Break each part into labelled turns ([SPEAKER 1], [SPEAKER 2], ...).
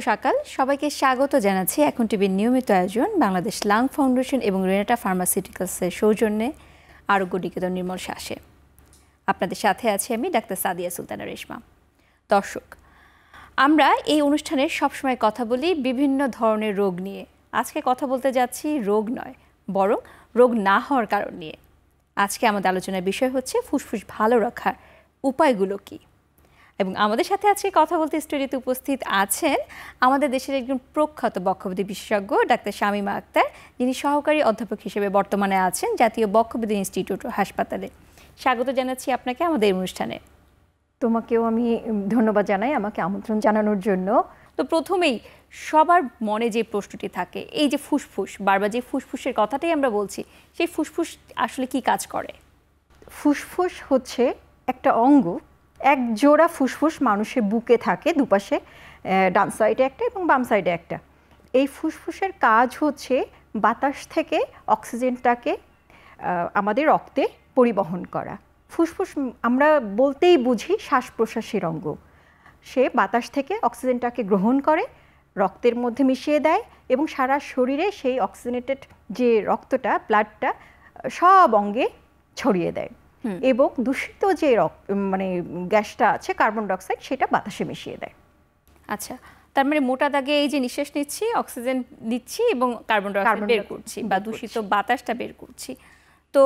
[SPEAKER 1] সকাল সবাইকে স্বাগত জানাচ্ছি এখন টিভির নিয়মিত আয়োজন বাংলাদেশ লাং ফাউন্ডেশন এবং রেনেটা ফার্মাসিউটিক্যালসের সৌজন্যে আরোগ্য নিকেতন নির্মল শ্বাসে। আপনাদের সাথে আছি আমি ডাক্তার সাদিয়া সুলতানা রেশমা। দর্শক, আমরা এই অনুষ্ঠানে সবসময় কথা বলি বিভিন্ন ধরনের রোগ নিয়ে। আজকে কথা বলতে যাচ্ছি রোগ নয়, বরং রোগ না হওয়ার কারণ নিয়ে। আজকে আমাদের আলোচনার বিষয় হচ্ছে ফুসফুস ভালো রাখার উপায়গুলো কী। এবং আমাদের সাথে আজকে কথা বলতে স্টুডিওতে উপস্থিত আছেন আমাদের দেশের একজন প্রখ্যাত বক্ষব্যাধি বিশেষজ্ঞ ডাক্তার শামীমা আক্তার, যিনি সহকারী অধ্যাপক হিসেবে বর্তমানে আছেন জাতীয় বক্ষব্যাধি ইনস্টিটিউট ও হাসপাতালে। স্বাগত জানাচ্ছি আপনাকে আমাদের অনুষ্ঠানে।
[SPEAKER 2] তোমাকেও আমি ধন্যবাদ জানাই আমাকে আমন্ত্রণ জানানোর জন্য।
[SPEAKER 1] তো প্রথমেই সবার মনে যে প্রশ্নটি থাকে, এই যে ফুসফুস, বারবার যে ফুসফুসের কথাটাই আমরা বলছি, সেই ফুসফুস আসলে কি কাজ করে?
[SPEAKER 2] ফুসফুস হচ্ছে একটা অঙ্গ, এক জোড়া ফুসফুস মানুষের বুকে থাকে দুপাশে, ডান সাইডে একটা এবং বাম সাইডে একটা। এই ফুসফুসের কাজ হচ্ছে বাতাস থেকে অক্সিজেনটাকে আমাদের রক্তে পরিবহন করা। ফুসফুস আমরা বলতেই বুঝি শ্বাস প্রশ্বাসের অঙ্গ। সে বাতাস থেকে অক্সিজেনটাকে গ্রহণ করে, রক্তের মধ্যে মিশিয়ে দেয় এবং সারা শরীরে সেই অক্সিজেনেটেড যে রক্তটা, ব্লাডটা সব অঙ্গে ছড়িয়ে দেয় এবং দূষিত যে গ্যাসটা আছে কার্বন ডাইঅক্সাইড, সেটা বাতাসে মিশিয়ে দেয়।
[SPEAKER 1] আচ্ছা, তার মানে মোটা দাগে এই যে নিঃশ্বাস নিচ্ছি, অক্সিজেন দিচ্ছি এবং কার্বন ডাইঅক্সাইড বের করছি বা দূষিত বাতাসটা বের করছি। তো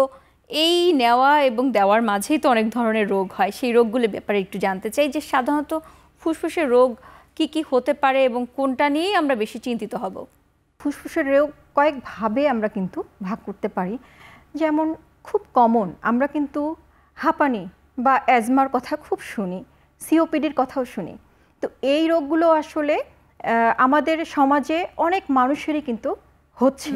[SPEAKER 1] এই নেওয়া এবং দেওয়ার মাঝেই তো অনেক ধরনের রোগ হয়। সেই রোগগুলোর ব্যাপারে একটু জানতে চাই যে সাধারণত ফুসফুসের রোগ কি কি হতে পারে এবং কোনটা নিয়েই আমরা বেশি চিন্তিত হব?
[SPEAKER 2] ফুসফুসের রোগ কয়েকভাবে আমরা কিন্তু ভাগ করতে পারি। যেমন খুব কমন আমরা কিন্তু হাঁপানি বা অ্যাজমার কথা খুব শুনি, সিওপিডির কথাও শুনি। তো এই রোগগুলো আসলে আমাদের সমাজে অনেক মানুষেরই কিন্তু হচ্ছে।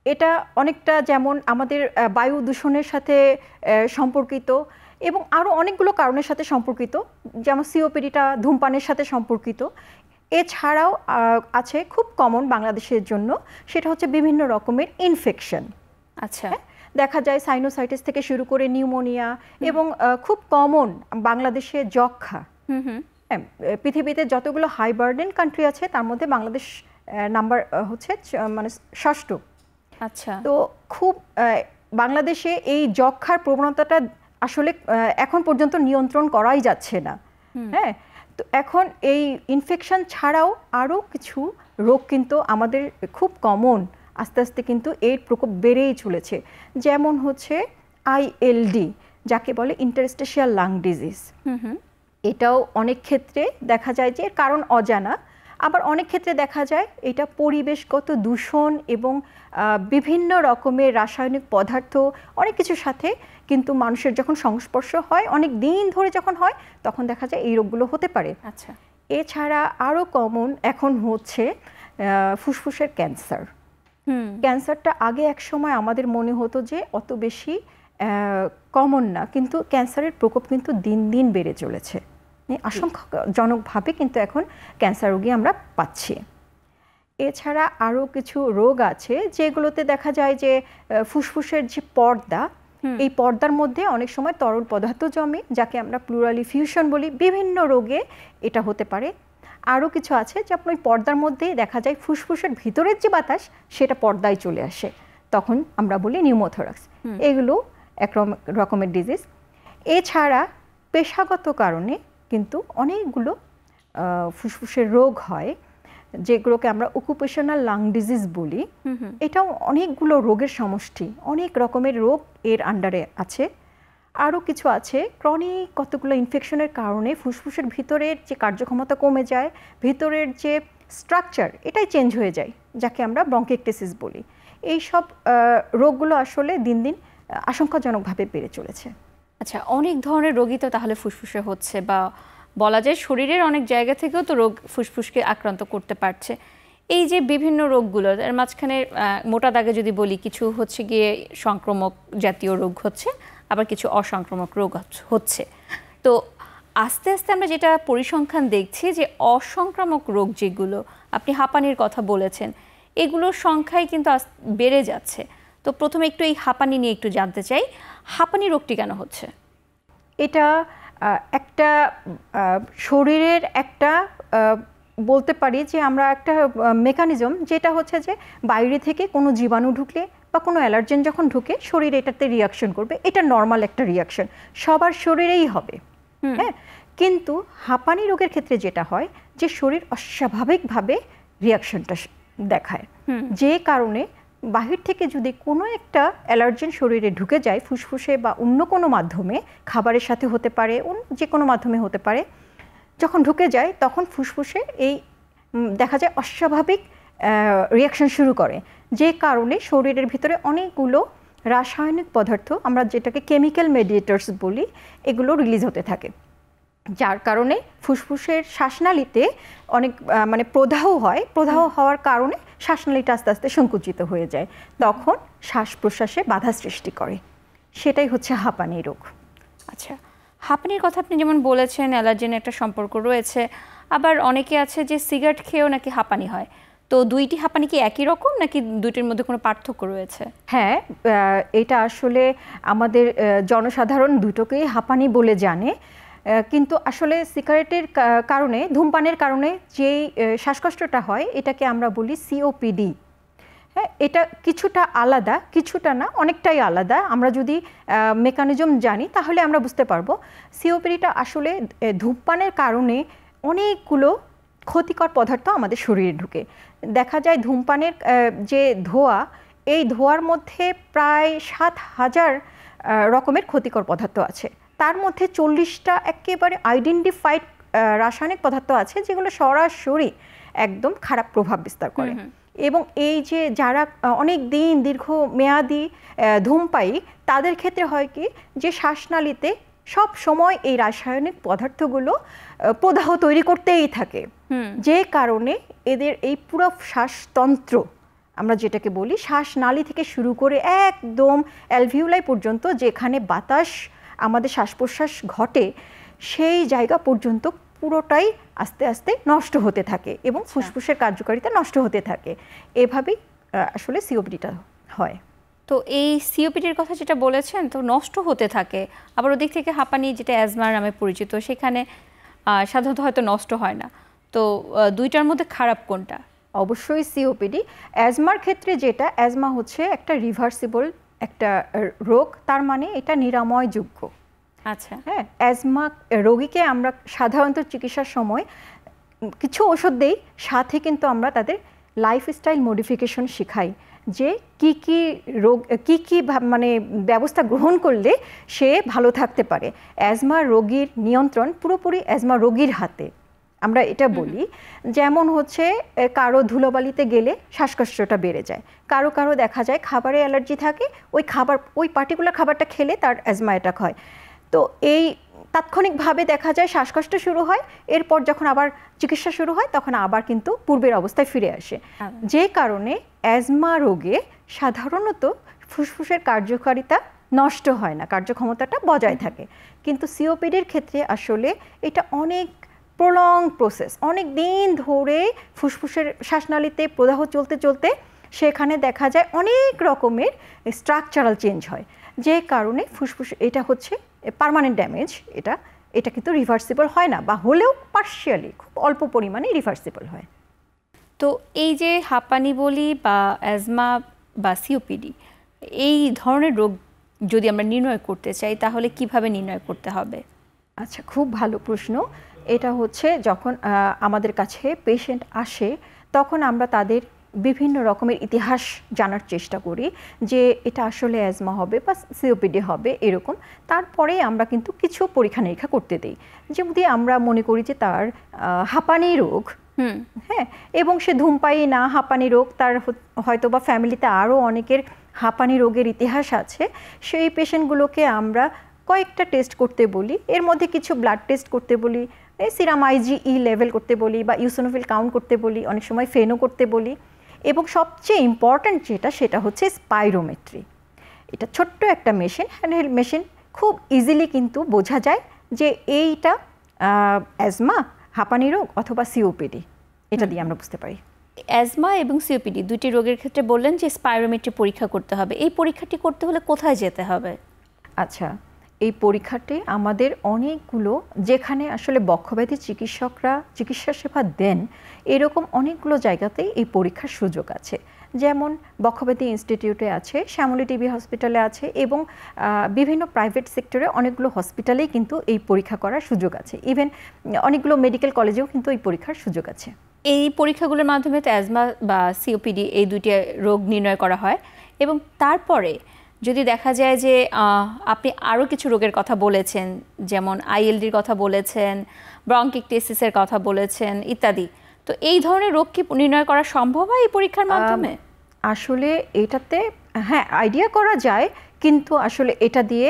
[SPEAKER 2] এটা অনেকটা যেমন আমাদের বায়ু দূষণের সাথে সম্পর্কিত এবং আরও অনেকগুলো কারণের সাথে সম্পর্কিত, যেমন সিওপিডিটা ধূমপানের সাথে সম্পর্কিত। এছাড়াও আছে খুব কমন বাংলাদেশের জন্য, সেটা হচ্ছে বিভিন্ন রকমের ইনফেকশন।
[SPEAKER 1] আচ্ছা,
[SPEAKER 2] দেখা যায় সাইনোসাইটিস থেকে শুরু করে নিউমোনিয়া এবং খুব কমন বাংলাদেশে যক্ষ্মা। পৃথিবীতে যতগুলো হাই বার্ডেন কান্ট্রি আছে তার মধ্যে বাংলাদেশ নাম্বার হচ্ছে ষষ্ঠ।
[SPEAKER 1] আচ্ছা,
[SPEAKER 2] তো খুব বাংলাদেশে এই যক্ষ্মার প্রবণতাটা আসলে এখন পর্যন্ত নিয়ন্ত্রণ করাই যাচ্ছে না। হ্যাঁ, তো এখন এই ইনফেকশন ছাড়াও আরও কিছু রোগ কিন্তু আমাদের খুব কমন, আস্তে আস্তে কিন্তু এর প্রকোপ বেড়েই চলেছে। যেমন হচ্ছে ILD, যাকে বলে ইন্টারস্টিশিয়াল লাং ডিজিজ। এটাও অনেক ক্ষেত্রে দেখা যায় যে এর কারণ অজানা, আবার অনেক ক্ষেত্রে দেখা যায় এটা পরিবেশগত দূষণ এবং বিভিন্ন রকমের রাসায়নিক পদার্থ অনেক কিছুর সাথে কিন্তু মানুষের যখন সংস্পর্শ হয়, অনেক দিন ধরে যখন হয়, তখন দেখা যায় এই রোগগুলো হতে পারে।
[SPEAKER 1] আচ্ছা,
[SPEAKER 2] এছাড়া আরও কমন এখন হচ্ছে ফুসফুসের ক্যান্সার। ক্যান্সারটা আগে এক সময় আমাদের মনে হতো যে অত বেশি কমন না, কিন্তু ক্যান্সারের প্রকোপ কিন্তু দিন দিন বেড়ে চলেছে। আশঙ্কাজনকভাবে কিন্তু এখন ক্যান্সার রোগী আমরা পাচ্ছি। এছাড়া আরও কিছু রোগ আছে যেগুলোতে দেখা যায় যে ফুসফুসের যে পর্দা, এই পর্দার মধ্যে অনেক সময় তরল পদার্থ জমে, যাকে আমরা প্লুরাল ইফিউশন বলি। বিভিন্ন রোগে এটা হতে পারে। আরও কিছু আছে যে আপনার ওই পর্দার মধ্যে দেখা যায় ফুসফুসের ভিতরের যে বাতাস সেটা পর্দায় চলে আসে, তখন আমরা বলি নিউমোথোরাক্স। এগুলো এক রকমের ডিজিজ। এছাড়া পেশাগত কারণে কিন্তু অনেকগুলো ফুসফুসের রোগ হয়, যেগুলোকে আমরা অকুপেশনাল লাং ডিজিজ বলি। এটাও অনেকগুলো রোগের সমষ্টি, অনেক রকমের রোগ এর আন্ডারে আছে। আরও কিছু আছে ক্রনিক কতগুলো ইনফেকশনের কারণে ফুসফুসের ভিতরের যে কার্যক্ষমতা কমে যায়, ভিতরের যে স্ট্রাকচার এটাই চেঞ্জ হয়ে যায়, যাকে আমরা ব্রঙ্কিকটিসিস বলি। এই সব রোগগুলো আসলে দিন দিন আশঙ্কাজনকভাবে বেড়ে চলেছে।
[SPEAKER 1] আচ্ছা, অনেক ধরনের রোগী তো তাহলে ফুসফুসে হচ্ছে, বা বলা যায় শরীরের অনেক জায়গা থেকেও তো রোগ ফুসফুসকে আক্রান্ত করতে পারছে। এই যে বিভিন্ন রোগগুলো, এর মাঝখানে মোটা দাগে যদি বলি, কিছু হচ্ছে গিয়ে সংক্রামক জাতীয় রোগ হচ্ছে, আবার কিছু অসংক্রামক রোগ হচ্ছে। তো আস্তে আস্তে আমরা যেটা পরিসংখ্যান দেখছি যে অসংক্রামক রোগ যেগুলো, আপনি হাঁপানির কথা বলেছেন, এগুলোর সংখ্যাই কিন্তু বেড়ে যাচ্ছে। তো প্রথমে একটু এই হাঁপানি নিয়ে একটু জানতে চাই, হাঁপানি রোগটি কেন হচ্ছে?
[SPEAKER 2] এটা একটা শরীরের একটা বলতে পারি যে আমরা একটা মেকানিজম, যেটা হচ্ছে যে বাইরে থেকে কোনো জীবাণু ঢুকলে বা কোনো অ্যালার্জেন যখন ঢুকে শরীর এটাতে রিয়াকশন করবে, এটা নর্মাল একটা রিয়াকশন, সবার শরীরেই হবে। হ্যাঁ, কিন্তু হাঁপানি রোগের ক্ষেত্রে যেটা হয় যে শরীর অস্বাভাবিকভাবে রিয়াকশনটা দেখায়, যে কারণে বাহির থেকে যদি কোনো একটা অ্যালার্জেন শরীরে ঢুকে যায় ফুসফুসে বা অন্য কোনো মাধ্যমে, খাবারের সাথে হতে পারে, যে কোনো মাধ্যমে হতে পারে, যখন ঢুকে যায় তখন ফুসফুসে এই দেখা যায় অস্বাভাবিক রিয়াকশন শুরু করে, যে কারণে শরীরের ভিতরে অনেকগুলো রাসায়নিক পদার্থ, আমরা যেটাকে কেমিক্যাল মেডিয়েটার্স বলি, এগুলো রিলিজ হতে থাকে, যার কারণে ফুসফুসের শ্বাসনালীতে অনেক মানে প্রদাহ হয়। প্রদাহ হওয়ার কারণে শ্বাসনালীটা আস্তে আস্তে সংকুচিত হয়ে যায়, তখন শ্বাস প্রশ্বাসে বাধা সৃষ্টি করে, সেটাই হচ্ছে হাঁপানি রোগ।
[SPEAKER 1] আচ্ছা, হাঁপানির কথা আপনি যেমন বলেছেন অ্যালার্জেন একটা সম্পর্ক রয়েছে, আবার অনেকে আছে যে সিগারেট খেয়েও নাকি হাঁপানি হয়, তো দুইটি হাঁপানি কি একই রকম নাকি দুইটির মধ্যে কোনো পার্থক্য রয়েছে?
[SPEAKER 2] হ্যাঁ, এটা আসলে আমাদের জনসাধারণ দুটোকেই হাঁপানি বলে জানে, কিন্তু আসলে সিগারেটের কারণে, ধূমপানের কারণে যেই শ্বাসকষ্টটা হয় এটাকে আমরা বলি সিওপিডি। হ্যাঁ, এটা কিছুটা আলাদা, কিছুটা না, অনেকটাই আলাদা। আমরা যদি মেকানিজম জানি তাহলে আমরা বুঝতে পারবো। সিওপিডিটা আসলে ধূমপানের কারণে অনেকগুলো ক্ষতিকর পদার্থ আমাদের শরীরে ঢুকে। দেখা যায় ধূমপানের যে ধোঁয়া, এই ধোঁয়ার মধ্যে প্রায় ৭,০০০ রকমের ক্ষতিকর পদার্থ আছে। তার মধ্যে 40টা একেবারে আইডেন্টিফাইড রাসায়নিক পদার্থ আছে যেগুলো সরাসরি একদম খারাপ প্রভাব বিস্তার করে। এবং এই যে যারা অনেক দিন দীর্ঘমেয়াদী ধূমপায়ী, তাদের ক্ষেত্রে হয় কি যে শ্বাসনালীতে সব সময় এই রাসায়নিক পদার্থগুলো প্রদাহ তৈরি করতেই থাকে, যে কারণে এদের এই পুরো শ্বাসতন্ত্র, আমরা যেটাকে বলি শ্বাসনালী থেকে শুরু করে একদম অ্যালভিউলাই পর্যন্ত, যেখানে বাতাস আমাদের শ্বাস প্রশ্বাস ঘটে, সেই জায়গা পর্যন্ত পুরোটাই আস্তে আস্তে নষ্ট হতে থাকে এবং ফুসফুসের কার্যকারিতা নষ্ট হতে থাকে। এভাবেই আসলে সিওপিডিটা হয়।
[SPEAKER 1] তো এই সিওপিডির কথা যেটা বলেছেন, তো নষ্ট হতে থাকে, আবার ওদিক থেকে হাঁপানি যেটা অ্যাজমা নামে পরিচিত, সেখানে সাধারণত হয়তো নষ্ট হয় না, তো দুইটার মধ্যে খারাপ কোনটা?
[SPEAKER 2] অবশ্যই সিওপিডি। অ্যাজমার ক্ষেত্রে যেটা, অ্যাজমা হচ্ছে একটা রিভার্সিবল একটা রোগ, তার মানে এটা নিরাময়যোগ্য।
[SPEAKER 1] আচ্ছা,
[SPEAKER 2] হ্যাঁ, অ্যাজমা রোগীকে আমরা সাধারণত চিকিৎসার সময় কিছু ওষুধ দেই, সাথে কিন্তু আমরা তাদের লাইফস্টাইল মডিফিকেশন শেখাই, যে কি কি রোগ, কি কি মানে ব্যবস্থা গ্রহণ করলে সে ভালো থাকতে পারে। অ্যাজমা রোগীর নিয়ন্ত্রণ পুরোপুরি অ্যাজমা রোগীর হাতে, আমরা এটা বলি। যেমন হচ্ছে কারো ধুলোবালিতে গেলে শ্বাসকষ্টটা বেড়ে যায়, কারো কারো দেখা যায় খাবারে অ্যালার্জি থাকে, ওই খাবার, ওই পার্টিকুলার খাবারটা খেলে তার অ্যাজমা অ্যাটাক হয়। তো এই তাৎক্ষণিকভাবে দেখা যায় শ্বাসকষ্ট শুরু হয়, এরপর যখন আবার চিকিৎসা শুরু হয় তখন আবার কিন্তু পূর্বের অবস্থায় ফিরে আসে, যে কারণে অ্যাজমা রোগে সাধারণত ফুসফুসের কার্যকারিতা নষ্ট হয় না, কার্যক্ষমতাটা বজায় থাকে। কিন্তু সিওপিডির ক্ষেত্রে আসলে এটা অনেক প্রলং প্রসেস, অনেক দিন ধরে ফুসফুসের শ্বাসনালীতে প্রদাহ চলতে চলতে সেখানে দেখা যায় অনেক রকমের স্ট্রাকচারাল চেঞ্জ হয়, যে কারণে ফুসফুস, এটা হচ্ছে পার্মানেন্ট ড্যামেজ, এটা কিন্তু রিভার্সিবল হয় না, বা হলেও পার্শিয়ালি খুব অল্প পরিমাণে রিভার্সিবল হয়।
[SPEAKER 1] তো এই যে হাঁপানি বলি বা অ্যাজমা বা সিওপিডি, এই ধরনের রোগ যদি আমরা নির্ণয় করতে চাই তাহলে কিভাবে নির্ণয় করতে হবে?
[SPEAKER 2] আচ্ছা, খুব ভালো প্রশ্ন। এটা হচ্ছে যখন আমাদের কাছে পেশেন্ট আসে তখন আমরা তাদের বিভিন্ন রকমের ইতিহাস জানার চেষ্টা করি, যে এটা আসলে অ্যাজমা হবে বা সিওপিডি হবে এরকম। তারপরে আমরা কিন্তু কিছু পরীক্ষা নিরীক্ষা করতে দিই, যদি আমরা মনে করি যে তার হাঁপানি রোগ, হ্যাঁ, এবং সে ধূমপায়ী না, হাঁপানি রোগ, তার হয়তো বা ফ্যামিলিতে আরও অনেকের হাঁপানি রোগের ইতিহাস আছে, সেই পেশেন্টগুলোকে আমরা কয়েকটা টেস্ট করতে বলি। এর মধ্যে কিছু ব্লাড টেস্ট করতে বলি, সিরাম IgE লেভেল করতে বলি, বা ইউসিনোফিল কাউন্ট করতে বলি, অনেক সময় ফেনো করতে বলি, এবং সবচেয়ে ইম্পর্ট্যান্ট যেটা সেটা হচ্ছে স্পাইরোমেট্রি। এটা ছোট্ট একটা মেশিন, হ্যান্ডহেল্ড মেশিন, খুব ইজিলি কিন্তু বোঝা যায় যে এইটা অ্যাজমা, হাঁপানি রোগ অথবা সিওপিডি, এটা দিয়ে আমরা বুঝতে পারি।
[SPEAKER 1] অ্যাজমা এবং সিওপিডি দুইটি রোগের ক্ষেত্রে বললেন যে স্পাইরোমেট্রি পরীক্ষা করতে হবে, এই পরীক্ষাটি করতে হলে কোথায় যেতে হবে?
[SPEAKER 2] আচ্ছা, এই পরীক্ষাটি আমাদের অনেকগুলো, যেখানে আসলে বক্ষব্যাধি চিকিৎসকরা চিকিৎসা সেবা দেন, এরকম অনেকগুলো জায়গাতেই এই পরীক্ষার সুযোগ আছে। যেমন বক্ষব্যাধি ইনস্টিটিউটে আছে, শ্যামলী টিবি হসপিটালে আছে, এবং বিভিন্ন প্রাইভেট সেক্টরে অনেকগুলো হসপিটালেই কিন্তু এই পরীক্ষা করার সুযোগ আছে। ইভেন অনেকগুলো মেডিকেল কলেজেও কিন্তু এই পরীক্ষার সুযোগ আছে।
[SPEAKER 1] এই পরীক্ষাগুলোর মাধ্যমে তো অ্যাজমা বা সিওপিডি এই দুইটি রোগ নির্ণয় করা হয়, এবং তারপরে যদি দেখা যায় যে আপনি আরও কিছু রোগের কথা বলেছেন, যেমন আইএলডির কথা বলেছেন, ব্রঙ্কিকটেসিসের কথা বলেছেন ইত্যাদি, তো এই ধরনের রোগ কি নির্ণয় করা সম্ভব হয় এই পরীক্ষার মাধ্যমে?
[SPEAKER 2] আসলে এটাতে হ্যাঁ আইডিয়া করা যায়, কিন্তু আসলে এটা দিয়ে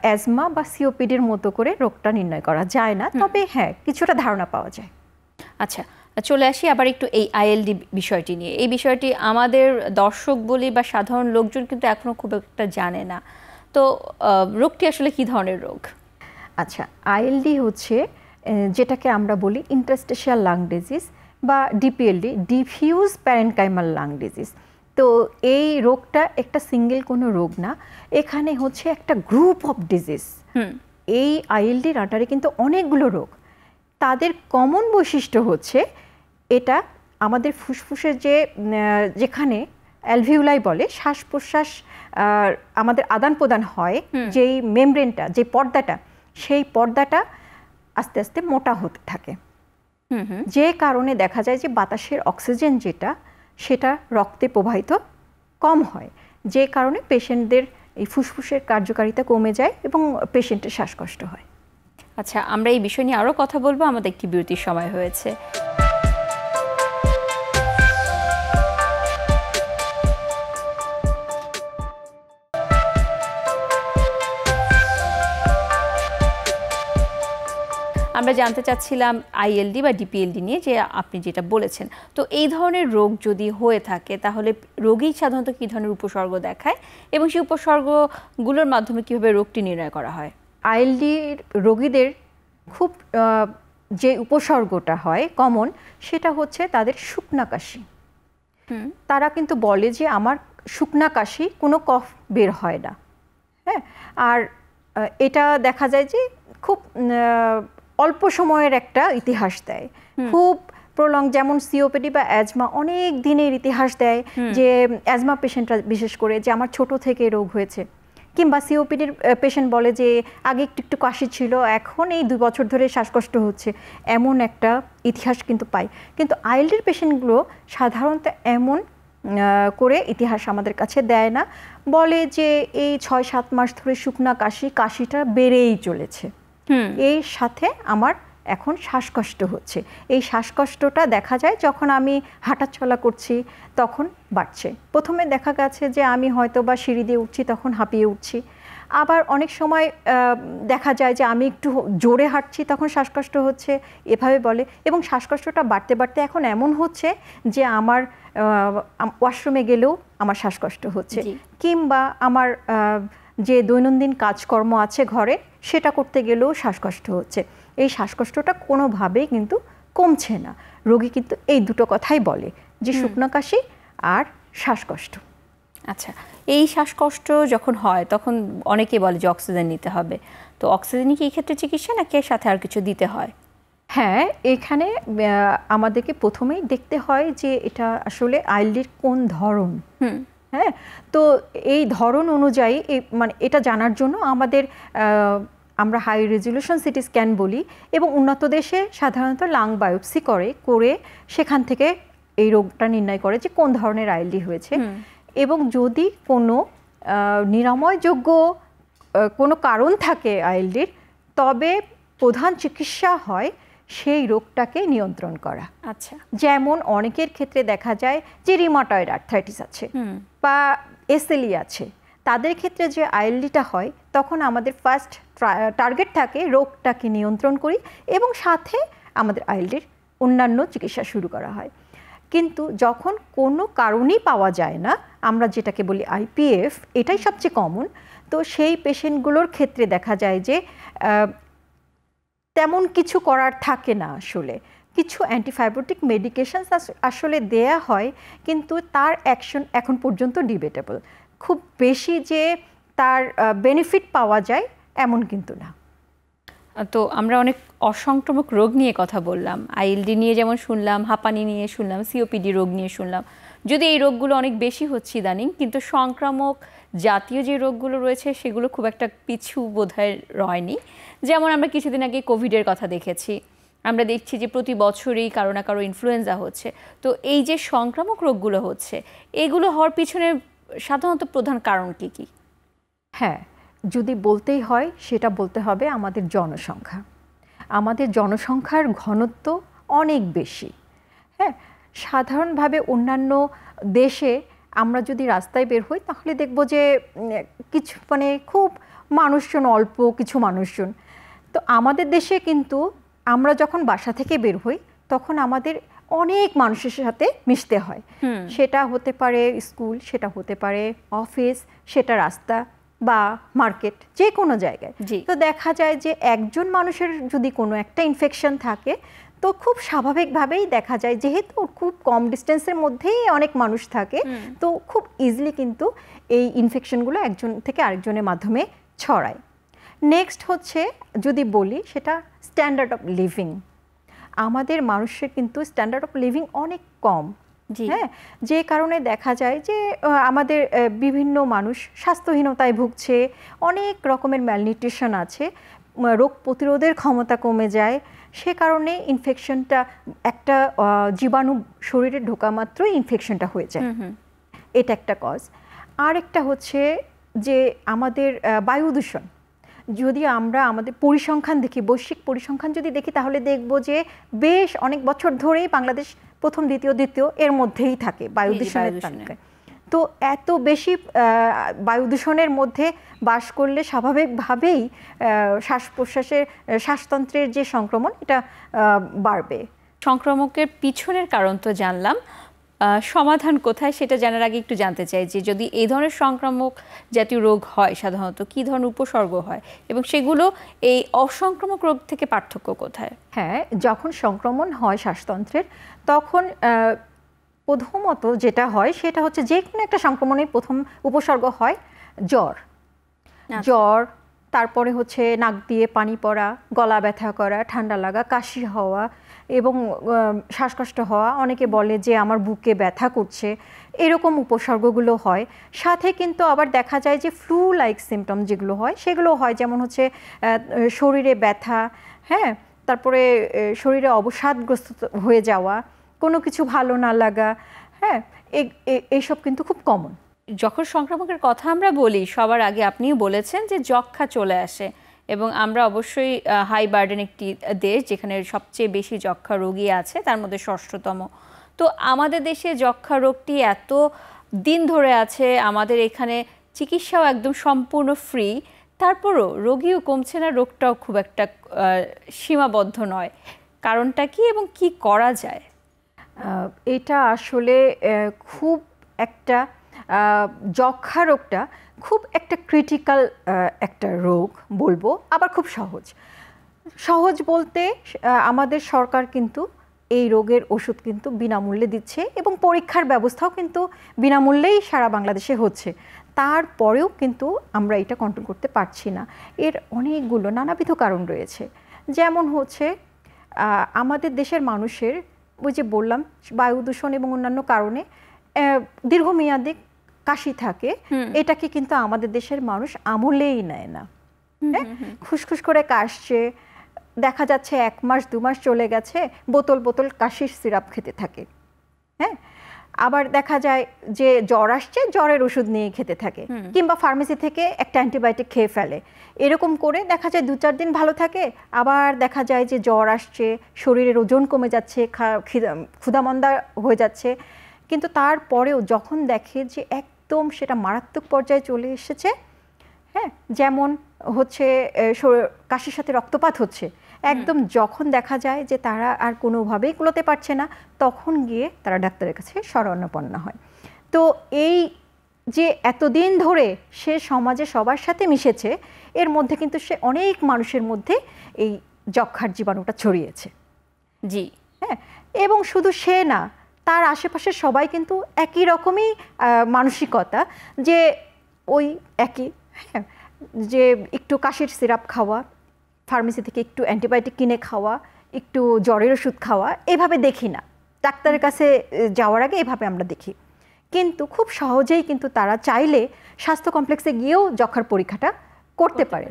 [SPEAKER 2] অ্যাজমা বা সিওপিডির মতো করে রোগটা নির্ণয় করা যায় না, তবে হ্যাঁ কিছুটা ধারণা পাওয়া যায়।
[SPEAKER 1] আচ্ছা, চলে আসি আবার একটু এই আইএলডি বিষয়টি নিয়ে। এই বিষয়টি আমাদের দর্শক বলি বা সাধারণ লোকজন কিন্তু এখনও খুব একটা জানে না। তো রোগটি আসলে কি ধরনের রোগ?
[SPEAKER 2] আচ্ছা, আইএলডি হচ্ছে যেটাকে আমরা বলি ইন্টারস্টিশিয়াল লাং ডিজিজ বা ডিপিএলডি, ডিফিউজ প্যারেনকাইমাল লাং ডিজিজ। তো এই রোগটা একটা সিঙ্গেল কোনো রোগ না, এখানে হচ্ছে একটা গ্রুপ অফ ডিজিজ। এই আইএলডির আন্ডারে কিন্তু অনেকগুলো রোগ। তাদের কমন বৈশিষ্ট্য হচ্ছে এটা আমাদের ফুসফুসের যেখানে অ্যালভিউলাই বলে, শ্বাস প্রশ্বাস আমাদের আদান প্রদান হয়, যেই মেমব্রেনটা, যে পর্দাটা, সেই পর্দাটা আস্তে আস্তে মোটা হতে থাকে, যে কারণে দেখা যায় যে বাতাসের অক্সিজেন সেটা রক্তে প্রবাহিত কম হয়, যে কারণে পেশেন্টদের এই ফুসফুসের কার্যকারিতা কমে যায় এবং পেশেন্টের শ্বাসকষ্ট হয়।
[SPEAKER 1] আচ্ছা, আমরা এই বিষয় নিয়ে আরও কথা বলবো, আমাদের একটি বিরতির সময় হয়েছে। আমরা জানতে চাচ্ছিলাম আইএলডি বা ডিপিএলডি নিয়ে, যে আপনি যেটা বলেছেন। তো এই ধরনের রোগ যদি হয়ে থাকে তাহলে রোগী সাধারণত কী ধরনের উপসর্গ দেখায় এবং সেই উপসর্গগুলোর মাধ্যমে কীভাবে রোগটি নির্ণয় করা হয়?
[SPEAKER 2] আইএলডির রোগীদের খুব যে উপসর্গটা হয় কমন, সেটা হচ্ছে তাদের শুকনা কাশি। তারা কিন্তু বলে যে আমার শুকনা কাশি, কোনো কফ বের হয় না। হ্যাঁ, আর এটা দেখা যায় যে খুব অল্প সময়ের একটা ইতিহাস দেয়, খুব প্রলং। যেমন সিওপিডি বা অ্যাজমা অনেক দিনের ইতিহাস দেয়, যে অ্যাজমা পেশেন্টরা বিশেষ করে, যে আমার ছোট থেকে রোগ হয়েছে, কিংবা সিওপিডির পেশেন্ট বলে যে আগে একটু একটু কাশি ছিল, এখন এই 2 বছর ধরে শ্বাসকষ্ট হচ্ছে, এমন একটা ইতিহাস কিন্তু পাই। কিন্তু আইএলডির পেশেন্টগুলো সাধারণত এমন করে ইতিহাস আমাদের কাছে দেয় না, বলে যে এই 6-7 মাস ধরে শুকনা কাশিটা বেড়েই চলেছে, এই সাথে আমার এখন শ্বাসকষ্ট হচ্ছে। এই শ্বাসকষ্টটা দেখা যায় যখন আমি হাঁটাচলা করছি তখন বাড়ছে। প্রথমে দেখা গেছে যে আমি হয়তো বা সিঁড়ি দিয়ে উঠছি তখন হাঁপিয়ে উঠছি, আবার অনেক সময় দেখা যায় যে আমি একটু জোরে হাঁটছি তখন শ্বাসকষ্ট হচ্ছে, এভাবে বলে। এবং শ্বাসকষ্টটা বাড়তে বাড়তে এখন এমন হচ্ছে যে আমার ওয়াশরুমে গেলেও আমার শ্বাসকষ্ট হচ্ছে, কিংবা আমার যে দৈনন্দিন কাজকর্ম আছে ঘরে সেটা করতে গেলেও শ্বাসকষ্ট হচ্ছে। এই শ্বাসকষ্টটা কোনোভাবেই কিন্তু কমছে না। রোগী কিন্তু এই দুটো কথাই বলে, যে শুকনো কাশি আর শ্বাসকষ্ট।
[SPEAKER 1] আচ্ছা, এই শ্বাসকষ্ট যখন হয় তখন অনেকে বলে যে অক্সিজেন নিতে হবে, তো অক্সিজেনই কি এই ক্ষেত্রে চিকিৎসা, নাকি সাথে আর কিছু দিতে হয়?
[SPEAKER 2] হ্যাঁ, এখানে আমাদেরকে প্রথমেই দেখতে হয় যে এটা আসলে আইএলডির কোন ধরন। হ্যাঁ, তো এই ধরন অনুযায়ী মানে এটা জানার জন্য আমরা হাই রেজলিউশন সিটি স্ক্যান বলি, এবং উন্নত দেশে সাধারণত লাং বায়োপসি করে সেখান থেকে এই রোগটা নির্ণয় করে যে কোন ধরনের আইএলডি হয়েছে। এবং যদি কোনো নিরাময়যোগ্য কোনো কারণ থাকে আইএলডির, তবে প্রধান চিকিৎসা হয় সেই রোগটাকে নিয়ন্ত্রণ করা।
[SPEAKER 1] আচ্ছা,
[SPEAKER 2] যেমন অনেকের ক্ষেত্রে দেখা যায় যে রিমাটয়েড আর্থ্রাইটিস আছে বা এসএলই আছে, তাদের ক্ষেত্রে যে আইএলডিটা হয় তখন আমাদের ফার্স্ট টার্গেট থাকে রোগটাকে নিয়ন্ত্রণ করি, এবং সাথে আমাদের আইএলডির অন্যান্য চিকিৎসা শুরু করা হয়। কিন্তু যখন কোনো কারণই পাওয়া যায় না, আমরা যেটাকে বলি আইপিএফ, এটাই সবচেয়ে কমন, তো সেই পেশেন্টগুলোর ক্ষেত্রে দেখা যায় যে তেমন কিছু করার থাকে না। আসলে কিছু অ্যান্টিফাইব্রোটিক মেডিকেশনস আসলে দেয়া হয়, কিন্তু তার অ্যাকশন এখন পর্যন্ত ডিবেটেবল। খুব বেশি যে তার বেনিফিট পাওয়া যায় এমন কিন্তু না।
[SPEAKER 1] তো আমরা অনেক অসংক্রামক রোগ নিয়ে কথা বললাম, আইএলডি নিয়ে যেমন শুনলাম, হাঁপানি নিয়ে শুনলাম, সিওপিডি রোগ নিয়ে শুনলাম। যদি এই রোগগুলো অনেক বেশি হচ্ছে ইদানিং, কিন্তু সংক্রামক জাতীয় যে রোগগুলো রয়েছে সেগুলো খুব একটা পিছু বোধহয় রয়নি। যেমন আমরা কিছুদিন আগে কোভিডের কথা দেখেছি, আমরা দেখছি যে প্রতি বছরই কারো না কারো ইনফ্লুয়েঞ্জা হচ্ছে। তো এই যে সংক্রামক রোগগুলো হচ্ছে, এগুলো হওয়ার পিছনে সাধারণত প্রধান কারণ কি কি?
[SPEAKER 2] হ্যাঁ, যদি বলতেই হয় সেটা বলতে হবে আমাদের জনসংখ্যা। আমাদের জনসংখ্যার ঘনত্ব অনেক বেশি। হ্যাঁ, সাধারণভাবে অন্যান্য দেশে আমরা যদি রাস্তায় বের হই তাহলে দেখব যে কিছু মানে খুব মানুষজন, অল্প কিছু মানুষজন। তো আমাদের দেশে কিন্তু আমরা যখন বাসা থেকে বের হই তখন আমাদের অনেক মানুষের সাথে মিশতে হয়। সেটা হতে পারে স্কুল, সেটা হতে পারে অফিস, সেটা রাস্তা বা মার্কেট, যে কোনো জায়গায়। তো দেখা যায় যে একজন মানুষের যদি কোনো একটা ইনফেকশন থাকে তো খুব স্বাভাবিকভাবেই দেখা যায়, যেহেতু খুব কম ডিস্টেন্সের মধ্যেই অনেক মানুষ থাকে, তো খুব ইজিলি কিন্তু এই ইনফেকশনগুলো একজন থেকে আরেকজনের মাধ্যমে ছড়ায়। নেক্সট হচ্ছে যদি বলি সেটা স্ট্যান্ডার্ড অফ লিভিং। আমাদের মানুষের কিন্তু স্ট্যান্ডার্ড অফ লিভিং অনেক কম। হ্যাঁ, যে কারণে দেখা যায় যে আমাদের বিভিন্ন মানুষ স্বাস্থ্যহীনতায় ভুগছে, অনেক রকমের ম্যালনিউট্রিশন আছে, রোগ প্রতিরোধের ক্ষমতা কমে যায়। সে কারণে ইনফেকশনটা, একটা জীবাণু শরীরে ঢোকা মাত্রই ইনফেকশনটা হয়ে যায়। এটা একটা কজ। আর একটা হচ্ছে যে আমাদের বায়ু দূষণ। যদি আমরা আমাদের পরিসংখ্যান দেখি, বৈশ্বিক পরিসংখ্যান যদি দেখি, তাহলে দেখব যে বেশ অনেক বছর ধরেই বাংলাদেশ প্রথম, দ্বিতীয় এর মধ্যেই থাকে বায়ু দূষণের তালিকায়। তো এত বেশি বায়ু দূষণের মধ্যে বাস করলে স্বাভাবিকভাবেই শ্বাস প্রশ্বাসের, শ্বাসতন্ত্রের যে সংক্রমণ, এটা বাড়বে।
[SPEAKER 1] সংক্রমকের পিছনের কারণ তো জানলাম, সমাধান কোথায় সেটা জানার আগে একটু জানতে চাই যে যদি এই ধরনের সংক্রামক জাতীয় রোগ হয় সাধারণত কী ধরনের উপসর্গ হয় এবং সেগুলো এই অসংক্রামক রোগ থেকে পার্থক্য কোথায়?
[SPEAKER 2] হ্যাঁ, যখন সংক্রমণ হয় শ্বাসতন্ত্রের তখন প্রথমত যেটা হয় সেটা হচ্ছে যে কোনো একটা সংক্রমণের প্রথম উপসর্গ হয় জ্বর। জ্বর, তারপরে হচ্ছে নাক দিয়ে পানি পড়া, গলা ব্যথা করা, ঠান্ডা লাগা, কাশি হওয়া এবং শ্বাসকষ্ট হওয়া। অনেকে বলে যে আমার বুকে ব্যথা করছে, এরকম উপসর্গগুলো হয়। সাথে কিন্তু আবার দেখা যায় যে ফ্লু লাইক সিমটম যেগুলো হয় সেগুলো হয়, যেমন হচ্ছে শরীরে ব্যথা, হ্যাঁ, তারপরে শরীরে অবসাদগ্রস্ত হয়ে যাওয়া, কোনো কিছু ভালো না লাগা, হ্যাঁ, এইসব কিন্তু খুব কমন।
[SPEAKER 1] যখন সংক্রমকের কথা আমরা বলি সবার আগে আপনিও বলেছেন যে যক্ষ্মা চলে আসে, এবং আমরা অবশ্যই হাই বার্ডেন একটি দেশ যেখানে সবচেয়ে বেশি যক্ষ্মা রোগী আছে, তার মধ্যে 6ষ্ঠতম। তো আমাদের দেশে যক্ষ্মা রোগটি এত দিন ধরে আছে, আমাদের এখানে চিকিৎসাও একদম সম্পূর্ণ ফ্রি, তারপরও রোগীও কমছে না, রোগটাও খুব একটা সীমাবদ্ধ নয়। কারণটা কি এবং কি করা যায়?
[SPEAKER 2] এটা আসলে খুব একটা, যক্ষ্মা রোগটা খুব একটা ক্রিটিক্যাল একটা রোগ বলবো, আবার খুব সহজ বলতে আমাদের সরকার কিন্তু এই রোগের ওষুধ কিন্তু বিনামূল্যে দিচ্ছে এবং পরীক্ষার ব্যবস্থাও কিন্তু বিনামূল্যেই সারা বাংলাদেশে হচ্ছে। তারপরেও কিন্তু আমরা এটা কন্ট্রোল করতে পারছি না। এর অনেকগুলো নানাবিধ কারণ রয়েছে। যেমন হচ্ছে আমাদের দেশের মানুষের, ওই যে বললাম, বায়ু দূষণ এবং অন্যান্য কারণে দীর্ঘমেয়াদী কাশি থাকে, এটাকে কিন্তু আমাদের দেশের মানুষ আমলেই নেয় না। হ্যাঁ, খুসখুস করে কাশছে, দেখা যাচ্ছে 1 মাস 2 মাস চলে গেছে, বোতল বোতল কাশির সিরাপ খেতে থাকে। হ্যাঁ, আবার দেখা যায় যে জ্বর আসছে, জ্বরের ওষুধ নিয়ে খেতে থাকে, কিংবা ফার্মেসি থেকে একটা অ্যান্টিবায়োটিক খেয়ে ফেলে। এরকম করে দেখা যায় 2-4 দিন ভালো থাকে, আবার দেখা যায় যে জ্বর আসছে, শরীরের ওজন কমে যাচ্ছে, ক্ষুধামন্দা হয়ে যাচ্ছে। কিন্তু তারপরেও যখন দেখে যে একদম সেটা মারাত্মক পর্যায়ে চলে এসেছে, হ্যাঁ, যেমন হচ্ছে কাশির সাথে রক্তপাত হচ্ছে, একদম যখন দেখা যায় যে তারা আর কোনোভাবেই কুলোতে পারছে না, তখন গিয়ে তারা ডাক্তারের কাছে শরণাপন্ন হয়। তো এই যে এতদিন ধরে সে সমাজে সবার সাথে মিশেছে, এর মধ্যে কিন্তু সে অনেক মানুষের মধ্যে এই যক্ষ্মার জীবাণুটা ছড়িয়েছে।
[SPEAKER 1] জি,
[SPEAKER 2] হ্যাঁ, এবং শুধু সে না, তার আশেপাশের সবাই কিন্তু একই রকমই মানসিকতা, যে ওই একই, হ্যাঁ, যে একটু কাশির সিরাপ খাওয়া, ফার্মেসি থেকে একটু অ্যান্টিবায়োটিক কিনে খাওয়া, একটু জ্বরের ওষুধ খাওয়া, এভাবে দেখি না। ডাক্তারের কাছে যাওয়ার আগে এভাবে আমরা দেখি। কিন্তু খুব সহজেই কিন্তু তারা চাইলে স্বাস্থ্য কমপ্লেক্সে গিয়েও যক্ষার পরীক্ষাটা করতে পারে।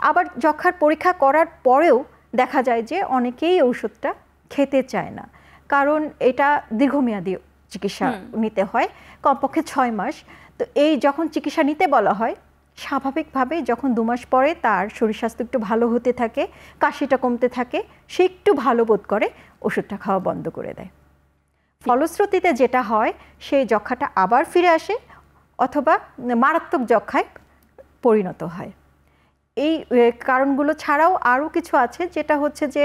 [SPEAKER 2] আবার যক্ষার পরীক্ষা করার পরেও দেখা যায় যে অনেকেই ওষুধটা খেতে চায় না, কারণ এটা দীর্ঘমেয়াদী চিকিৎসা নিতে হয়, কমপক্ষে 6 মাস। তো এই যখন চিকিৎসা নিতে বলা হয়, স্বাভাবিকভাবে যখন 2 মাস পরে তার শরীর স্বাস্থ্য একটু ভালো হতে থাকে, কাশিটা কমতে থাকে, সে একটু ভালো বোধ করে, ওষুধটা খাওয়া বন্ধ করে দেয়। ফলশ্রুতিতে যেটা হয়, সেই যক্ষাটা আবার ফিরে আসে অথবা মারাত্মক যক্ষায় পরিণত হয়। এই কারণগুলো ছাড়াও আরও কিছু আছে, যেটা হচ্ছে যে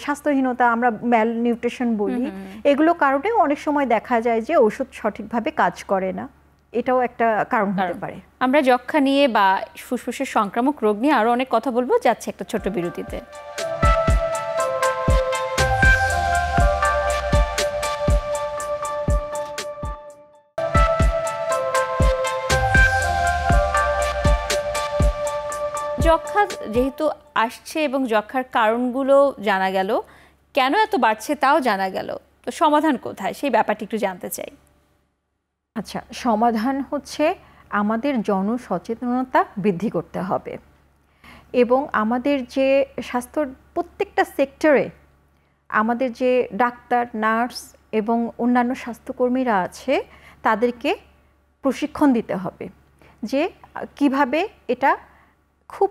[SPEAKER 2] স্বাস্থ্যহীনতা, আমরা ম্যাল নিউট্রিশন বলি, এগুলো কারণেও অনেক সময় দেখা যায় যে ওষুধ সঠিকভাবে কাজ করে না। এটাও একটা কারণ হতে পারে।
[SPEAKER 1] আমরা যক্ষা নিয়ে বা ফুসফুসের সংক্রামক রোগ নিয়ে আরও অনেক কথা বলবো, যাচ্ছে একটা ছোট বিরতিতে। যক্ষা যেহেতু আসছে এবং যক্ষার কারণগুলো জানা গেল, কেন এত বাড়ছে তাও জানা গেল, তো সমাধান কোথায় সেই ব্যাপারটি একটু জানতে চাই।
[SPEAKER 2] আচ্ছা, সমাধান হচ্ছে আমাদের জনসচেতনতা বৃদ্ধি করতে হবে এবং আমাদের যে স্বাস্থ্যর প্রত্যেকটা সেক্টরে আমাদের যে ডাক্তার, নার্স এবং অন্যান্য স্বাস্থ্যকর্মীরা আছে, তাদেরকে প্রশিক্ষণ দিতে হবে যে কিভাবে এটা খুব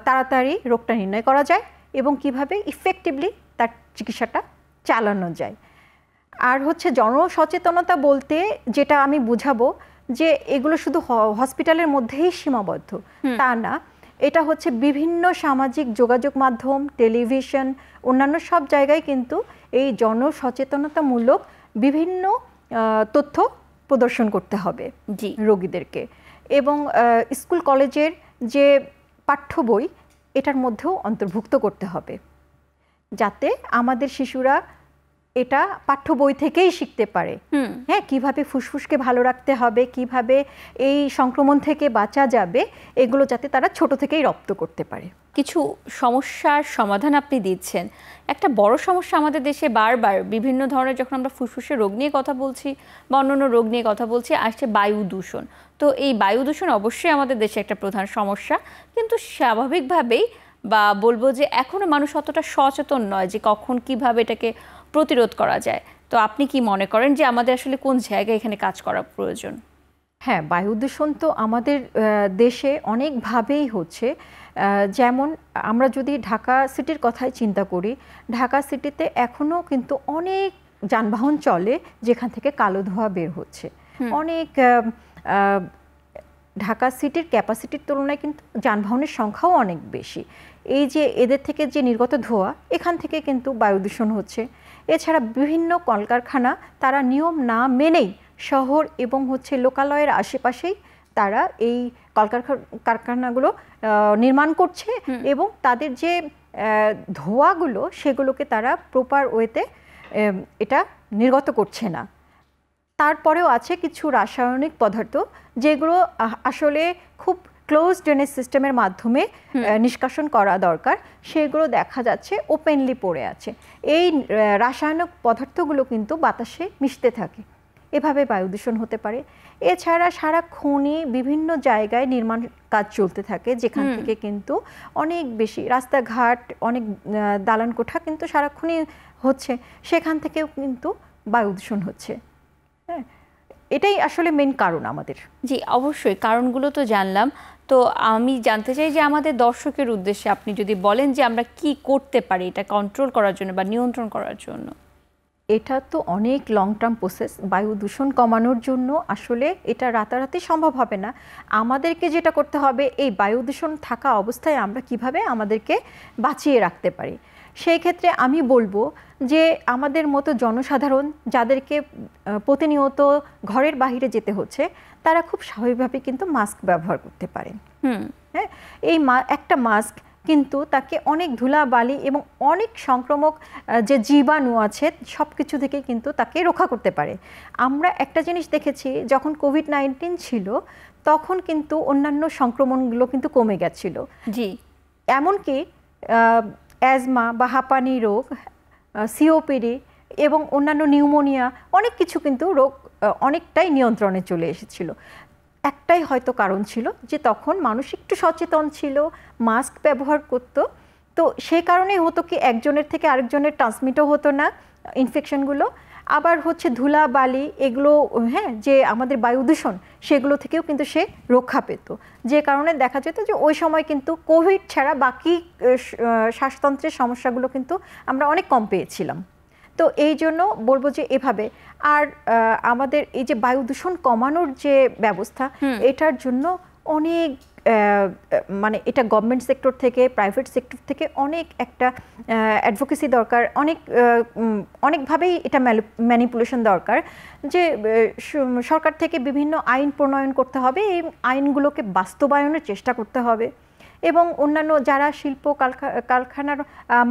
[SPEAKER 2] তাড়াতাড়ি রোগটা নির্ণয় করা যায় এবং কিভাবে ইফেক্টিভলি তার চিকিৎসাটা চালানো যায়। আর হচ্ছে জনসচেতনতা বলতে যেটা আমি বুঝাবো, যে এগুলো শুধু হসপিটালের মধ্যেই সীমাবদ্ধ তা না, এটা হচ্ছে বিভিন্ন সামাজিক যোগাযোগ মাধ্যম, টেলিভিশন, অন্যান্য সব জায়গায় কিন্তু এই জনসচেতনতামূলক বিভিন্ন তথ্য প্রদর্শন করতে হবে রোগীদেরকে। এবং স্কুল কলেজের যে পাঠ্য বই, এটার মধ্যেও অন্তর্ভুক্ত করতে হবে, যাতে আমাদের শিশুরা এটা পাঠ্য বই থেকেই শিখতে পারে। হ্যাঁ, কিভাবে ফুসফুসকে ভালো রাখতে হবে, কিভাবে এই সংক্রমণ থেকে বাঁচা যাবে, এগুলো যাতে তারা ছোট থেকেই রপ্ত করতে পারে।
[SPEAKER 1] কিছু সমস্যার সমাধান আপনি দিচ্ছেন। একটা বড় সমস্যা আমাদের দেশে বারবার বিভিন্ন ধরনের, যখন আমরা ফুসফুসের রোগ নিয়ে কথা বলছি বা অন্যান্য রোগ নিয়ে কথা বলছি, আসছে বায়ু দূষণ। তো এই বায়ু দূষণ অবশ্যই আমাদের দেশে একটা প্রধান সমস্যা, কিন্তু স্বাভাবিকভাবেই বা বলবো যে এখনও মানুষ অতটা সচেতন নয় যে কখন কিভাবে এটাকে প্রতিরোধ করা যায়। তো আপনি কি মনে করেন যে আমাদের আসলে কোন জায়গায় এখানে কাজ করা প্রয়োজন?
[SPEAKER 2] হ্যাঁ, বায়ু দূষণ তো আমাদের দেশে অনেকভাবেই হচ্ছে। যেমন আমরা যদি ঢাকা সিটির কথাই চিন্তা করি, ঢাকা সিটিতে এখনও কিন্তু অনেক যানবাহন চলে যেখান থেকে কালো ধোঁয়া বের হচ্ছে। অনেক ঢাকা সিটির ক্যাপাসিটির তুলনায় কিন্তু যানবাহনের সংখ্যাও অনেক বেশি। এই যে এদের থেকে যে নির্গত ধোঁয়া, এখান থেকে কিন্তু বায়ু দূষণ হচ্ছে। এছাড়া বিভিন্ন কলকারখানা তারা নিয়ম না মেনেই শহর এবং হচ্ছে লোকালয়ের আশেপাশেই তারা এই কলকারখানাগুলো নির্মাণ করছে এবং তাদের যে ধোঁয়াগুলো, সেগুলোকে তারা প্রপার ওয়েতে এটা নির্গত করছে না। তারপরেও আছে কিছু রাসায়নিক পদার্থ যেগুলো আসলে খুব ক্লোজ ড্রেনেজ সিস্টেমের মাধ্যমে নিষ্কাশন করা দরকার, সেগুলো দেখা যাচ্ছে ওপেনলি পড়ে আছে। এই রাসায়নিক পদার্থগুলো কিন্তু বাতাসে মিশতে থাকে, এভাবে বায়ু দূষণ হতে পারে। এছাড়া সারাক্ষণই বিভিন্ন জায়গায় নির্মাণ কাজ চলতে থাকে, যেখান থেকে কিন্তু অনেক বেশি রাস্তাঘাট, অনেক দালান কোঠা কিন্তু সারাক্ষণই হচ্ছে, সেখান থেকেও কিন্তু বায়ু দূষণ হচ্ছে। হ্যাঁ, এটাই আসলে মেন কারণ আমাদের।
[SPEAKER 1] জি, অবশ্যই কারণগুলো তো জানলাম। তো আমি জানতে চাই যে আমাদের দর্শকের উদ্দেশ্যে আপনি যদি বলেন যে আমরা কি করতে পারি এটা কন্ট্রোল করার জন্য বা নিয়ন্ত্রণ করার জন্য।
[SPEAKER 2] এটা তো অনেক লং টার্ম প্রসেস। বায়ু দূষণ কমানোর জন্য আসলে এটা রাতারাতি সম্ভব হবে না। আমাদেরকে যেটা করতে হবে, এই বায়ু দূষণ থাকা অবস্থায় আমরা কিভাবে আমাদেরকে বাঁচিয়ে রাখতে পারি। সেই ক্ষেত্রে আমি বলবো যে আমাদের মতো জনসাধারণ যাদেরকে প্রতিনিয়ত ঘরের বাইরে যেতে হচ্ছে, তারা খুব স্বাভাবিকভাবে কিন্তু মাস্ক ব্যবহার করতে পারেন। হ্যাঁ, এই একটা মাস্ক কিন্তু তাকে অনেক ধুলাবালি এবং অনেক সংক্রামক যে জীবাণু আছে সব কিছু থেকে কিন্তু তাকে রক্ষা করতে পারে। আমরা একটা জিনিস দেখেছি, যখন কোভিড-19 ছিল তখন কিন্তু অন্যান্য সংক্রমণগুলো কিন্তু কমে গেছিল।
[SPEAKER 1] জি,
[SPEAKER 2] এমনকি অ্যাজমা বা হাঁপানি রোগ, সিওপিডি এবং অন্যান্য নিউমোনিয়া অনেক কিছু কিন্তু রোগ অনেকটাই নিয়ন্ত্রণে চলে এসেছিল। একটাই হয়তো কারণ ছিল যে তখন মানুষ একটু সচেতন ছিল, মাস্ক ব্যবহার করত। তো সেই কারণেই হতো কি একজনের থেকে আরেকজনের ট্রান্সমিটও হতো না ইনফেকশনগুলো। আবার হচ্ছে ধুলাবালি এগুলো, হ্যাঁ, যে আমাদের বায়ু দূষণ সেগুলো থেকেও কিন্তু সে রক্ষা পেত। যে কারণে দেখা যেত যে ওই সময় কিন্তু কোভিড ছাড়া বাকি শ্বাসতন্ত্রের সমস্যাগুলো কিন্তু আমরা অনেক কম পেয়েছিলাম। তো এই জন্য বলবো যে এভাবে। আর আমাদের এই যে বায়ু দূষণ কমানোর যে ব্যবস্থা, এটার জন্য অনেক মানে এটা গভর্নমেন্ট সেক্টর থেকে, প্রাইভেট সেক্টর থেকে অনেক একটা অ্যাডভোকেসি দরকার, অনেকভাবেই এটা ম্যানিপুলেশন দরকার। যে সরকার থেকে বিভিন্ন আইন প্রণয়ন করতে হবে, এই আইনগুলোকে বাস্তবায়নের চেষ্টা করতে হবে এবং অন্যান্য যারা শিল্প কারখানার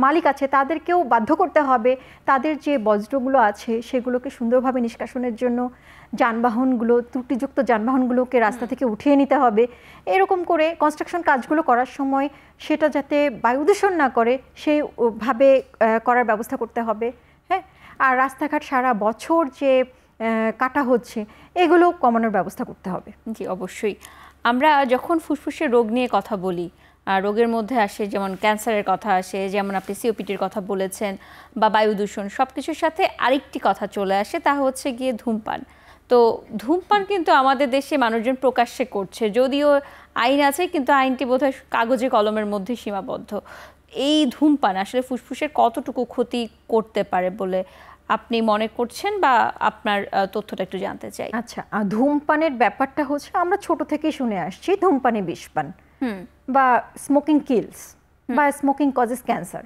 [SPEAKER 2] মালিক আছে তাদেরকেও বাধ্য করতে হবে তাদের যে বজ্রগুলো আছে সেগুলোকে সুন্দরভাবে নিষ্কাশনের জন্য যানবাহনগুলো, ত্রুটিযুক্ত যানবাহনগুলোকে রাস্তা থেকে উঠিয়ে নিতে হবে। এরকম করে কনস্ট্রাকশন কাজগুলো করার সময় সেটা যাতে বায়ু দূষণ না করে সেইভাবে করার ব্যবস্থা করতে হবে। হ্যাঁ, আর রাস্তাঘাট সারা বছর যে কাটা হচ্ছে এগুলো কমানোর ব্যবস্থা করতে হবে।
[SPEAKER 1] জি, অবশ্যই। আমরা যখন ফুসফুসের রোগ নিয়ে কথা বলি, রোগের মধ্যে আসে যেমন ক্যান্সারের কথা আসে, যেমন আপনি সিওপিডির কথা বলেছেন, বা বায়ু দূষণ, সব কিছুর সাথে আরেকটি কথা চলে আসে, তা হচ্ছে গিয়ে ধূমপান। তো ধূমপান কিন্তু আমাদের দেশে মানুষজন প্রকাশ্যে করছে, যদিও আইন আছে কিন্তু আইনটি বোধহয় কাগজে কলমের মধ্যে সীমাবদ্ধ। এই ধূমপান আসলে ফুসফুসের কতটুকু ক্ষতি করতে পারে বলে আপনি মনে করছেন, বা আপনার তথ্যটা একটু জানতে চাই।
[SPEAKER 2] আচ্ছা, ধূমপানের ব্যাপারটা হচ্ছে আমরা ছোট থেকেই শুনে আসছি ধূমপানে বিষপান বা স্মোকিং কিলস বা স্মোকিং কজেস ক্যান্সার।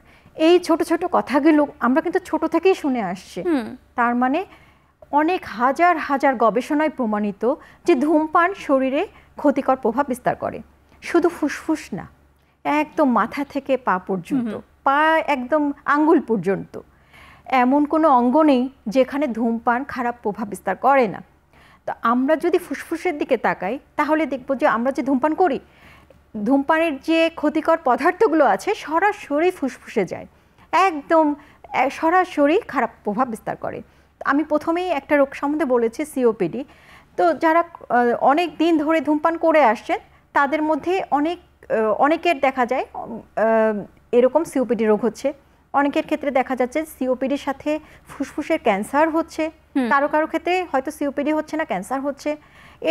[SPEAKER 2] এই ছোট ছোট কথাগুলো আমরা কিন্তু ছোট থেকেই শুনে আসছি। তার মানে অনেক হাজার হাজার গবেষণায় প্রমাণিত যে ধূমপান শরীরে ক্ষতিকর প্রভাব বিস্তার করে। শুধু ফুসফুস না, একদম মাথা থেকে পা পর্যন্ত, পা একদম আঙ্গুল পর্যন্ত এমন কোনো অঙ্গ নেই যেখানে ধূমপান খারাপ প্রভাব বিস্তার করে না। তো আমরা যদি ফুসফুসের দিকে তাকাই তাহলে দেখব যে আমরা যে ধূমপান করি, ধূমপানের যে ক্ষতিকর পদার্থগুলো আছে সরাসরি ফুসফুসে যায়, একদম সরাসরি খারাপ প্রভাব বিস্তার করে। আমি প্রথমেই একটা রোগ সম্বন্ধে বলেছি, সিওপিডি। তো যারা অনেক দিন ধরে ধূমপান করে আসছেন তাদের মধ্যে অনেকের দেখা যায় এরকম সিওপিডি রোগ হচ্ছে। অনেকের ক্ষেত্রে দেখা যাচ্ছে সিওপিডির সাথে ফুসফুসের ক্যান্সার হচ্ছে, কারো কারো ক্ষেত্রে হয়তো সিওপিডি হচ্ছে না, ক্যান্সার হচ্ছে।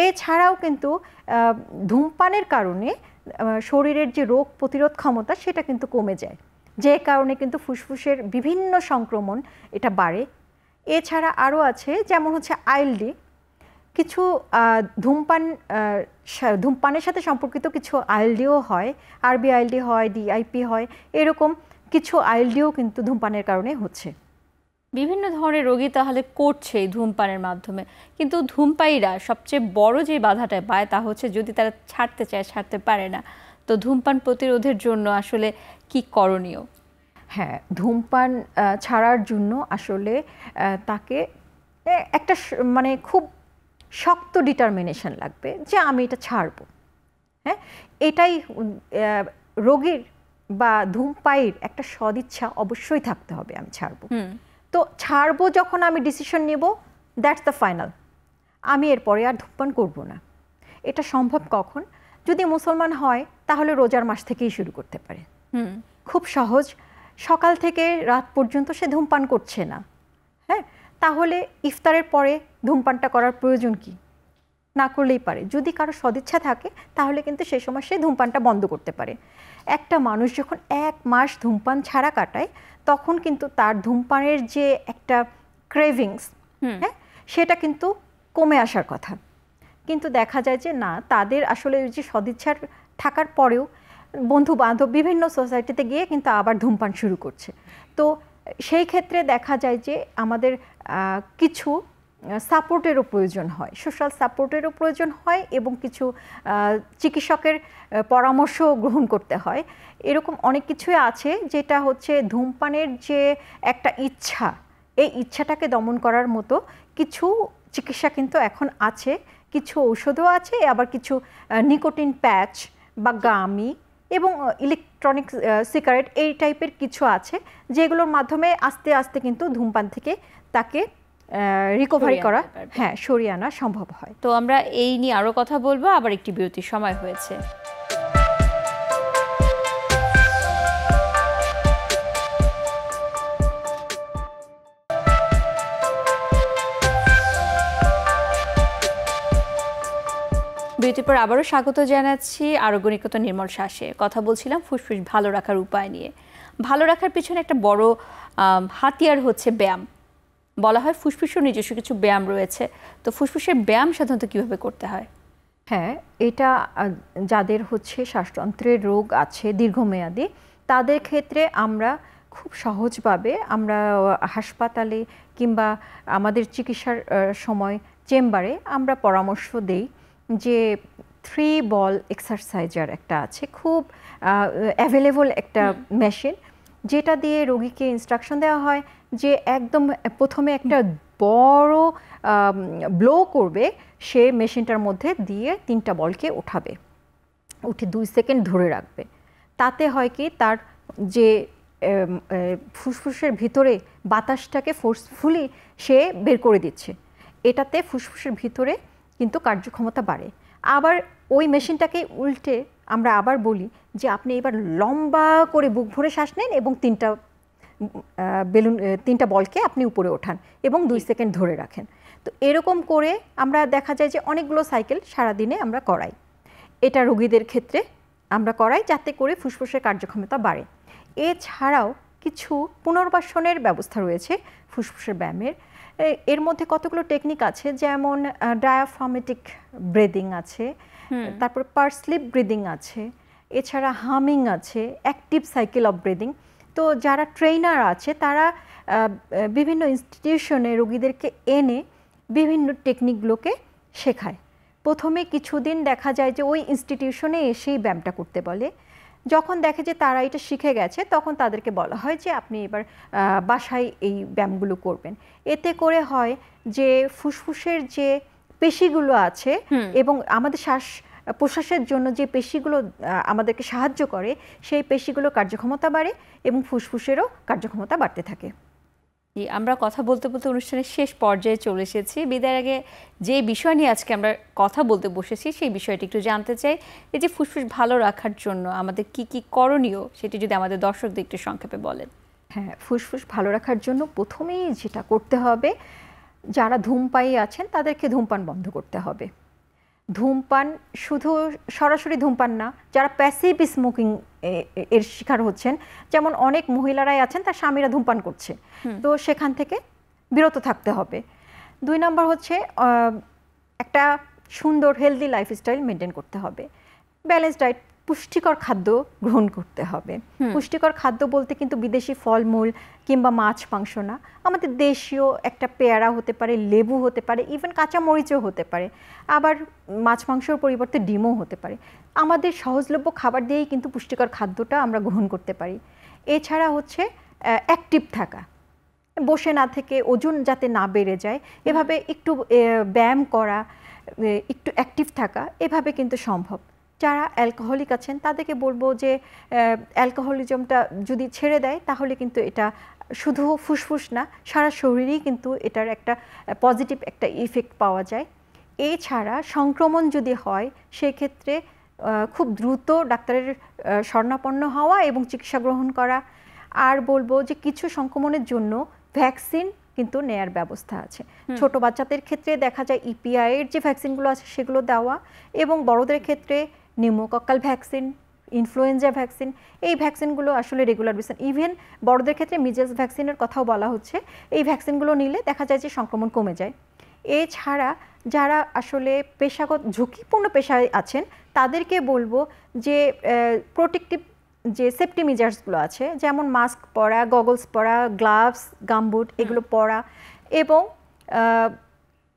[SPEAKER 2] এছাড়াও কিন্তু ধূমপানের কারণে শরীরের যে রোগ প্রতিরোধ ক্ষমতা সেটা কিন্তু কমে যায়, যে কারণে কিন্তু ফুসফুসের বিভিন্ন সংক্রমণ এটা বাড়ে। এছাড়া আরও আছে যেমন হচ্ছে আইএলডি, কিছু ধূমপানের সাথে সম্পর্কিত কিছু আইএলডিও হয়, আরবি আইএলডি হয়, ডিআইপি হয়, এরকম কিছু আইএলডিও কিন্তু ধূমপানের কারণে হচ্ছে।
[SPEAKER 1] বিভিন্ন ধরনের রোগী তাহলে করছে ধূমপানের মাধ্যমে, কিন্তু ধূমপায়ীরা সবচেয়ে বড় যে বাধাটা পায় তা হচ্ছে যদি তারা ছাড়তে চায় ছাড়তে পারে না। তো ধূমপান প্রতিরোধের জন্য আসলে কি করণীয়?
[SPEAKER 2] হ্যাঁ, ধূমপান ছাড়ার জন্য আসলে তাকে একটা মানে খুব শক্ত ডিটারমিনেশন লাগবে যে আমি এটা ছাড়বো। হ্যাঁ, এটাই রোগীর বা ধূমপায়ীর একটা সদিচ্ছা অবশ্যই থাকতে হবে, আমি ছাড়বো। তো ছাড়বো যখন আমি ডিসিশন নেব, দ্যাটস দ্য ফাইনাল, আমি এরপরে আর ধূমপান করব না। এটা সম্ভব কখন? যদি মুসলমান হয় তাহলে রোজার মাস থেকেই শুরু করতে পারে, খুব সহজ। সকাল থেকে রাত পর্যন্ত সে ধূমপান করছে না, হ্যাঁ, তাহলে ইফতারের পরে ধূমপানটা করার প্রয়োজন কি? না করলেই পারে। যদি কারো সদিচ্ছা থাকে তাহলে কিন্তু সেই সময় সে ধূমপানটা বন্ধ করতে পারে। একটা মানুষ যখন 1 মাস ধূমপান ছাড়া কাটায় তখন কিন্তু তার ধূমপানের যে একটা ক্রেভিংস, হ্যাঁ, সেটা কিন্তু কমে আসার কথা। কিন্তু দেখা যায় যে না, তাদের আসলে যে সদিচ্ছার থাকার পরেও বন্ধু বান্ধব বিভিন্ন সোসাইটিতে গিয়ে কিন্তু আবার ধূমপান শুরু করছে। তো সেই ক্ষেত্রে দেখা যায় যে আমাদের কিছু সাপোর্টেরও প্রয়োজন হয়, সোশ্যাল সাপোর্টেরও প্রয়োজন হয় এবং কিছু চিকিৎসকের পরামর্শ গ্রহণ করতে হয়। এরকম অনেক কিছুই আছে যেটা হচ্ছে ধূমপানের যে একটা ইচ্ছা, এই ইচ্ছাটাকে দমন করার মতো কিছু চিকিৎসা কিন্তু এখন আছে, কিছু ঔষধও আছে, আবার কিছু নিকোটিন প্যাচ বা গামি এবং ইলেকট্রনিক সিগারেট এই টাইপের কিছু আছে যেগুলোর মাধ্যমে আস্তে আস্তে কিন্তু ধূমপান থেকে তাকে রিকভারি করা, হ্যাঁ, সরিয়ে আনা সম্ভব হয়।
[SPEAKER 1] তো আমরা এই নিয়ে আরও কথা বলবো, আবার একটি বিরতির সময় হয়েছে। বিরতির পর আবারও স্বাগত জানাচ্ছি আরোগ্য নিকেতন নির্মল শ্বাসে। কথা বলছিলাম ফুসফুস ভালো রাখার উপায় নিয়ে। ভালো রাখার পিছনে একটা বড় হাতিয়ার হচ্ছে ব্যায়াম। বলা হয় ফুসফুসের নিজস্ব কিছু ব্যায়াম রয়েছে, তো ফুসফুসের ব্যায়াম সাধারণত কিভাবে করতে হয়?
[SPEAKER 2] হ্যাঁ, এটা যাদের হচ্ছে শ্বাসতন্ত্রের রোগ আছে দীর্ঘমেয়াদী, তাদের ক্ষেত্রে আমরা খুব সহজভাবে আমরা হাসপাতালে কিংবা আমাদের চিকিৎসার সময় চেম্বারে আমরা পরামর্শ দেই যে 3 বল এক্সারসাইজার একটা আছে, খুব অ্যাভেলেবল একটা মেশিন, যেটা দিয়ে রোগীকে ইনস্ট্রাকশন দেওয়া হয় যে একদম প্রথমে একটা বড় ব্লো করবে, সে মেশিনটার মধ্যে দিয়ে 3টা বলকে উঠাবে, উঠে 2 সেকেন্ড ধরে রাখবে। তাতে হয় কি, তার যে ফুসফুসের ভিতরে বাতাসটাকে ফোর্সফুলি সে বের করে দিচ্ছে, এটাতে ফুসফুসের ভিতরে কিন্তু কার্যক্ষমতা বাড়ে। আবার ওই মেশিনটাকে উল্টে আমরা আবার বলি যে আপনি এবার লম্বা করে বুক ভরে শ্বাস নেন এবং 3টা বলকে আপনি উপরে ওঠান এবং 2 সেকেন্ড ধরে রাখেন। তো এরকম করে আমরা দেখা যায় যে অনেকগুলো সাইকেল সারাদিনে আমরা করাই। এটা রোগীদের ক্ষেত্রে আমরা করাই যাতে করে ফুসফুসের কার্যক্ষমতা বাড়ে। এছাড়াও কিছু পুনর্বাসনের ব্যবস্থা রয়েছে ফুসফুসের ব্যায়ামের। এর মধ্যে কতগুলো টেকনিক আছে, যেমন ডায়াফ্রামেটিক ব্রিদিং আছে, তারপর পার্সলিপ ব্রিদিং আছে, এছাড়া হামিং আছে, অ্যাক্টিভ সাইকেল অফ ব্রিদিং। তো যারা ট্রেনার আছে তারা বিভিন্ন ইনস্টিটিউশনে রোগীদেরকে এনে বিভিন্ন টেকনিকগুলোকে শেখায়। প্রথমে কিছুদিন দেখা যায় যে ওই ইনস্টিটিউশনে এসেই ব্যায়ামটা করতে বলে। যখন দেখে যে তারা এটা শিখে গেছে, তখন তাদেরকে বলা হয় যে আপনি এবার বাসায় এই ব্যায়ামগুলো করবেন। এতে করে হয় যে ফুসফুসের যে পেশিগুলো আছে এবং আমাদের শ্বাস প্রশ্বাসের জন্য যে পেশিগুলো আমাদেরকে সাহায্য করে, সেই পেশিগুলো কার্যক্ষমতা বাড়ে এবং ফুসফুসেরও কার্যক্ষমতা বাড়তে থাকে।
[SPEAKER 1] আমরা কথা বলতে বলতে অনুষ্ঠানের শেষ পর্যায়ে চলে এসেছি। বিদায়ের আগে যে বিষয় নিয়ে আজকে আমরা কথা বলতে বসেছি সেই বিষয়টি একটু জানতে চাই। এই যে ফুসফুস ভালো রাখার জন্য আমাদের কি কি করণীয়, সেটি যদি আমাদের দর্শকদের একটু সংক্ষেপে বলেন।
[SPEAKER 2] হ্যাঁ, ফুসফুস ভালো রাখার জন্য প্রথমেই যেটা করতে হবে, যারা ধূমপায়ী আছেন তাদেরকে ধূমপান বন্ধ করতে হবে। ধূমপান শুধু সরাসরি ধূমপান না, যারা প্যাসিভ স্মোকিং এর শিকার হচ্ছেন, যেমন অনেক মহিলারাই আছেন তার স্বামীরা ধূমপান করছে, তো সেখান থেকে বিরত থাকতে হবে। 2 নম্বর হচ্ছে একটা সুন্দর হেলদি লাইফস্টাইল মেনটেন করতে হবে। ব্যালেন্স ডায়েট, পুষ্টিকর খাদ্য গ্রহণ করতে হবে। পুষ্টিকর খাদ্য বলতে কিন্তু বিদেশি ফলমূল কিংবা মাছ মাংস না, আমাদের দেশীয় একটা পেয়ারা হতে পারে, লেবু হতে পারে, ইভেন কাঁচা মরিচও হতে পারে, আবার মাছ মাংসর পরিবর্তে ডিমও হতে পারে। আমাদের সহজলভ্য খাবার দিয়েই কিন্তু পুষ্টিকর খাদ্যটা আমরা গ্রহণ করতে পারি। এছাড়া হচ্ছে অ্যাক্টিভ থাকা, বসে না থেকে ওজন যাতে না বেড়ে যায়, এভাবে একটু ব্যায়াম করা, একটু অ্যাক্টিভ থাকা, এভাবে কিন্তু সম্ভব। যারা অ্যালকোহলিক আছেন তাদেরকে বলবো যে অ্যালকোহলিজমটা যদি ছেড়ে দেয় তাহলে কিন্তু এটা শুধু ফুসফুস না, সারা শরীরেই কিন্তু এটার একটা পজিটিভ একটা ইফেক্ট পাওয়া যায়। এছাড়া সংক্রমণ যদি হয় সেক্ষেত্রে খুব দ্রুত ডাক্তারের শরণাপন্ন হওয়া এবং চিকিৎসা গ্রহণ করা। আর বলবো যে কিছু সংক্রমণের জন্য ভ্যাকসিন কিন্তু নেয়ার ব্যবস্থা আছে। ছোট বাচ্চাদের ক্ষেত্রে দেখা যায় ইপিআই এর যে ভ্যাকসিনগুলো আছে সেগুলো দেওয়া, এবং বড়দের ক্ষেত্রে নিউমোকক্কাল ভ্যাকসিন, ইনফ্লুয়েঞ্জা ভ্যাকসিন, এই ভ্যাকসিনগুলো আসলে রেগুলার বেসিস। ইভেন বড়দের ক্ষেত্রে মিজেলস ভ্যাকসিনের কথাও বলা হচ্ছে। এই ভ্যাকসিনগুলো নিলে দেখা যায় যে সংক্রমণ কমে যায়। এছাড়া যারা আসলে পেশাগত ঝুঁকিপূর্ণ পেশায় আছেন তাদেরকে বলবো যে প্রোটেক্টিভ যে সেফটি মেজার্সগুলো আছে, যেমন মাস্ক পরা, গগলস পরা, গ্লাভস, গামবুট এগুলো পরা, এবং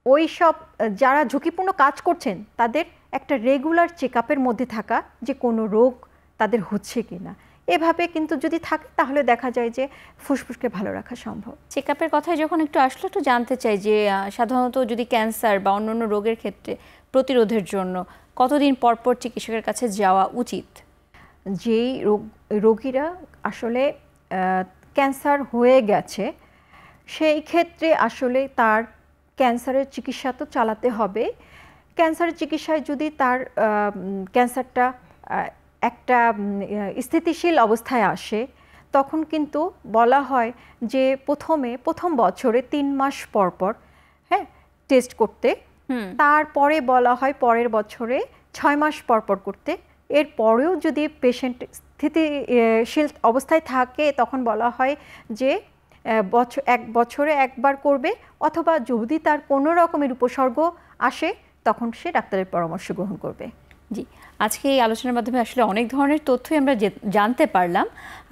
[SPEAKER 2] ওই সব যারা ঝুঁকিপূর্ণ কাজ করছেন তাদের একটা রেগুলার চেক আপের মধ্যে থাকা যে কোনো রোগ তাদের হচ্ছে কিনা, এভাবে কিন্তু যদি থাকে তাহলে দেখা যায় যে ফুসফুসকে ভালো রাখা সম্ভব।
[SPEAKER 1] চেক আপের কথায় যখন একটু আসলো, একটু জানতে চাই যে সাধারণত যদি ক্যান্সার বা অন্যান্য রোগের ক্ষেত্রে প্রতিরোধের জন্য কতদিন পর পর চিকিৎসকের কাছে যাওয়া উচিত?
[SPEAKER 2] যেই রোগীরা আসলে ক্যান্সার হয়ে গেছে সেই ক্ষেত্রে আসলে তার ক্যান্সারের চিকিৎসা তো চালাতে হবে। ক্যান্সারের চিকিৎসায় যদি তার ক্যান্সারটা একটা স্থিতিশীল অবস্থায় আসে তখন কিন্তু বলা হয় যে প্রথম বছরে 3 মাস পর পর হ্যাঁ টেস্ট করতে, তারপরে বলা হয় পরের বছরে 6 মাস পর পর করতে। এরপরেও যদি পেশেন্ট স্থিতিশীল অবস্থায় থাকে তখন বলা হয় যে এক বছরে একবার করবে, অথবা যদি তার কোনো রকমের উপসর্গ আসে তখন সে ডাক্তারের পরামর্শ গ্রহণ করবে।
[SPEAKER 1] জি, আজকে এই আলোচনার মাধ্যমে আসলে অনেক ধরনের তথ্যই আমরা জানতে পারলাম।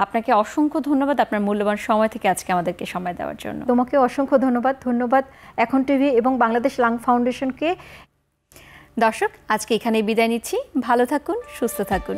[SPEAKER 1] আপনাকে অসংখ্য ধন্যবাদ আপনার মূল্যবান সময় থেকে আজকে আমাদেরকে সময় দেওয়ার জন্য।
[SPEAKER 2] তোমাকে অসংখ্য ধন্যবাদ এখন টিভি এবং বাংলাদেশ লাং ফাউন্ডেশনকে।
[SPEAKER 1] দর্শক, আজকে এখানেই বিদায় নিচ্ছি। ভালো থাকুন, সুস্থ থাকুন।